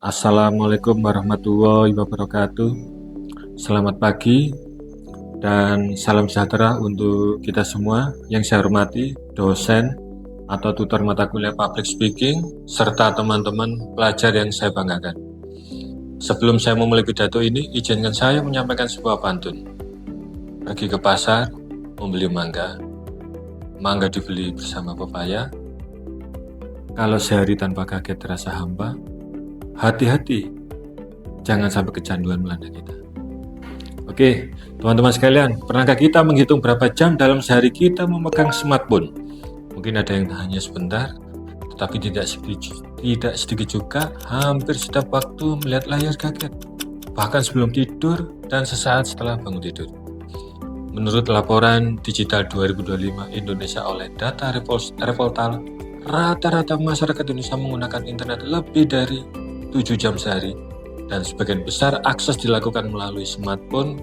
Assalamualaikum warahmatullahi wabarakatuh. Selamat pagi dan salam sejahtera untuk kita semua. Yang saya hormati dosen atau tutor mata kuliah public speaking serta teman-teman pelajar yang saya banggakan. Sebelum saya memulai pidato ini, izinkan saya menyampaikan sebuah pantun. Pergi ke pasar, membeli mangga. Mangga dibeli bersama pepaya. Kalau sehari tanpa kaget terasa hampa, hati-hati, jangan sampai kecanduan melanda kita. Oke, teman-teman sekalian, pernahkah kita menghitung berapa jam dalam sehari kita memegang smartphone? Mungkin ada yang hanya sebentar, tetapi tidak sedikit juga hampir setiap waktu melihat layar kaget, bahkan sebelum tidur dan sesaat setelah bangun tidur. Menurut laporan Digital 2025 Indonesia oleh data Revoltal, rata-rata masyarakat Indonesia menggunakan internet lebih dari 7 jam sehari, dan sebagian besar akses dilakukan melalui smartphone.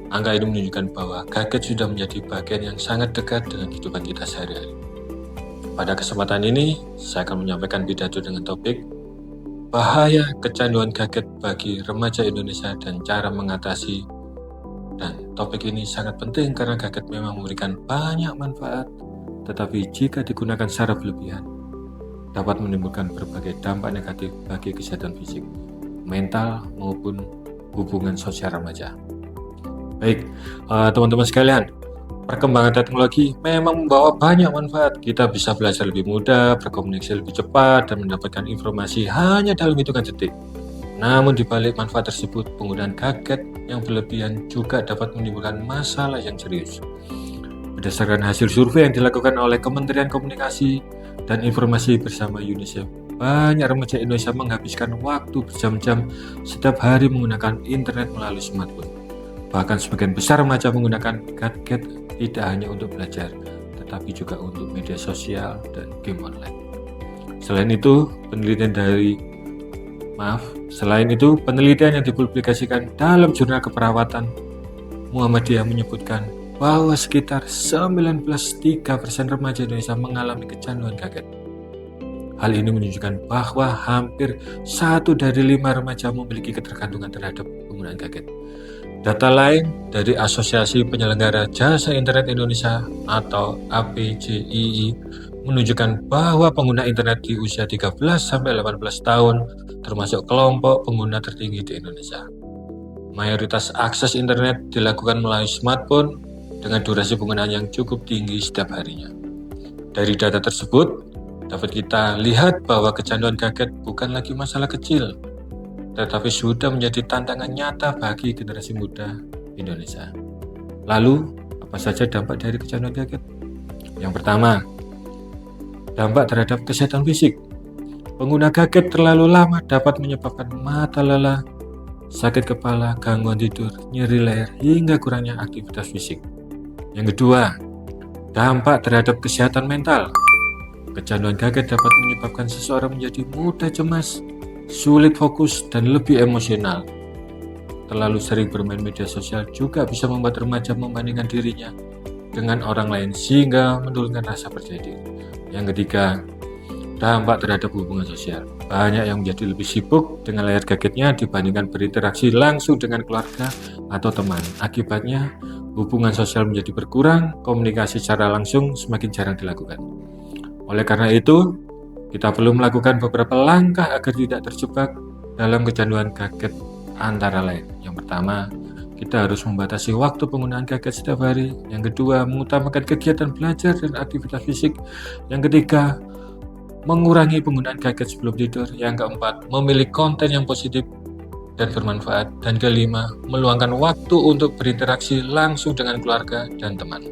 Angka ini menunjukkan bahwa gadget sudah menjadi bagian yang sangat dekat dengan kehidupan kita sehari-hari. Pada kesempatan ini, saya akan menyampaikan pidato dengan topik bahaya kecanduan gadget bagi remaja Indonesia dan cara mengatasi. Dan topik ini sangat penting karena gadget memang memberikan banyak manfaat, tetapi jika digunakan secara berlebihan, dapat menimbulkan berbagai dampak negatif bagi kesehatan fisik, mental, maupun hubungan sosial remaja. Baik, teman-teman sekalian, perkembangan teknologi memang membawa banyak manfaat. Kita bisa belajar lebih mudah, berkomunikasi lebih cepat, dan mendapatkan informasi hanya dalam hitungan detik. Namun di balik manfaat tersebut, penggunaan gadget yang berlebihan juga dapat menimbulkan masalah yang serius. Berdasarkan hasil survei yang dilakukan oleh Kementerian Komunikasi dan Informasi bersama UNICEF, banyak remaja Indonesia menghabiskan waktu berjam-jam setiap hari menggunakan internet melalui smartphone. Bahkan sebagian besar remaja menggunakan gadget tidak hanya untuk belajar, tetapi juga untuk media sosial dan game online. Selain itu, penelitian yang dipublikasikan dalam jurnal keperawatan Muhammadiyah menyebutkan bahwa sekitar 93% remaja Indonesia mengalami kecanduan gadget. Hal ini menunjukkan bahwa hampir 1 dari 5 remaja memiliki ketergantungan terhadap penggunaan gadget. Data lain dari Asosiasi Penyelenggara Jasa Internet Indonesia atau APJII menunjukkan bahwa pengguna internet di usia 13-18 tahun termasuk kelompok pengguna tertinggi di Indonesia. Mayoritas akses internet dilakukan melalui smartphone dengan durasi penggunaan yang cukup tinggi setiap harinya. Dari data tersebut, dapat kita lihat bahwa kecanduan gadget bukan lagi masalah kecil, tetapi sudah menjadi tantangan nyata bagi generasi muda Indonesia. Lalu, apa saja dampak dari kecanduan gadget? Yang pertama, dampak terhadap kesehatan fisik. Pengguna gadget terlalu lama dapat menyebabkan mata lelah, sakit kepala, gangguan tidur, nyeri leher, hingga kurangnya aktivitas fisik. Yang kedua, dampak terhadap kesehatan mental. Kecanduan gadget dapat menyebabkan seseorang menjadi mudah cemas, sulit fokus, dan lebih emosional. Terlalu sering bermain media sosial juga bisa membuat remaja membandingkan dirinya dengan orang lain sehingga menurunkan rasa percaya diri. Yang ketiga, dampak terhadap hubungan sosial. Banyak yang menjadi lebih sibuk dengan layar gadgetnya dibandingkan berinteraksi langsung dengan keluarga atau teman. Akibatnya, hubungan sosial menjadi berkurang, komunikasi secara langsung semakin jarang dilakukan. Oleh karena itu, kita perlu melakukan beberapa langkah agar tidak terjebak dalam kecanduan gadget, antara lain. Yang pertama, kita harus membatasi waktu penggunaan gadget setiap hari. Yang kedua, mengutamakan kegiatan belajar dan aktivitas fisik. Yang ketiga, mengurangi penggunaan gadget sebelum tidur. Yang keempat, memilih konten yang positif dan bermanfaat. Dan kelima, meluangkan waktu untuk berinteraksi langsung dengan keluarga dan teman.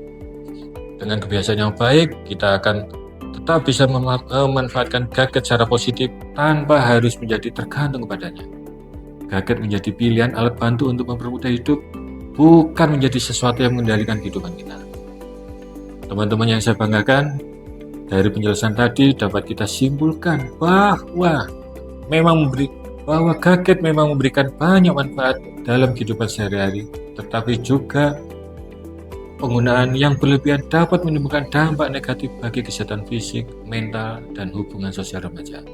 Dengan kebiasaan yang baik, kita akan tetap bisa memanfaatkan gadget secara positif tanpa harus menjadi tergantung kepadanya. Gadget menjadi pilihan alat bantu untuk mempermudah hidup, bukan menjadi sesuatu yang mengendalikan kehidupan kita. Teman-teman yang saya banggakan, dari penjelasan tadi dapat kita simpulkan bahwa gadget memang memberikan banyak manfaat dalam kehidupan sehari-hari, tetapi juga penggunaan yang berlebihan dapat menimbulkan dampak negatif bagi kesehatan fisik, mental, dan hubungan sosial remaja.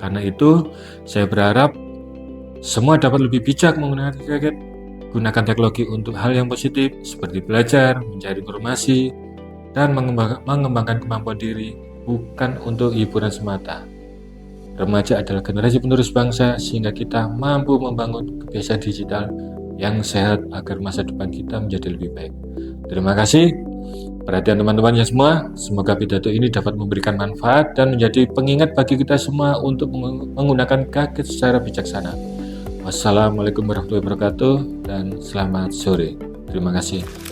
Karena itu, saya berharap semua dapat lebih bijak menggunakan gadget. Gunakan teknologi untuk hal yang positif seperti belajar, mencari informasi, dan mengembangkan kemampuan diri, bukan untuk hiburan semata. Remaja adalah generasi penerus bangsa, sehingga kita mampu membangun kebiasaan digital yang sehat agar masa depan kita menjadi lebih baik. Terima kasih perhatian teman-temannya semua. Semoga pidato ini dapat memberikan manfaat dan menjadi pengingat bagi kita semua untuk menggunakan gadget secara bijaksana. Wassalamualaikum warahmatullahi wabarakatuh dan selamat sore. Terima kasih.